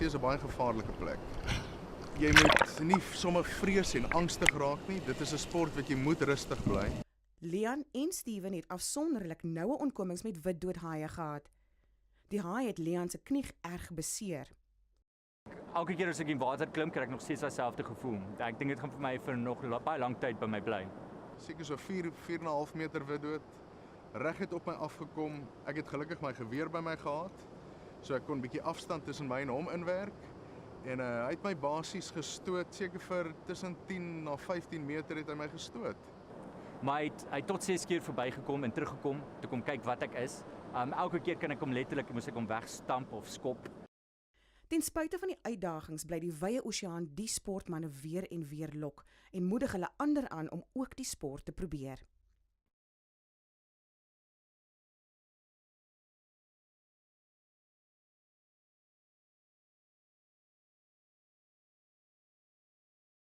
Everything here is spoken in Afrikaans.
see is 'n baie gevaarlike plek. Jy moet nie sommer vrees en angstig raak nie. Dit is 'n sport wat jy moet rustig bly. Leon en Steven het afsonderlik noue ontkomings met witdoodhaie gehad. Die haai het Leon se knie erg beseer. Elke keer as ek in water klim, kry ek nog steeds dieselfde gevoel. Ek dink dit gaan vir my vir nog baie lang tyd by my bly. Seker so 4,5 meter witdood. Reg het op my afgekom. Ek het gelukkig my geweer by my gehad. So ek kon 'n bietjie afstand tussen my en hom inwerk. En hy het my basies gestoot, seker vir tussen 10 na 15 meter het hy my gestoot. Maar hy het tot 6 keer verbygekom en teruggekom te kom kyk wat ek is. Elke keer kan ek hom letterlik, moes ek hom wegstamp of skop. Ten spyte van die uitdagings bly die wye oseaan die sportmense weer en weer lok en moedig hulle ander aan om ook die sport te probeer.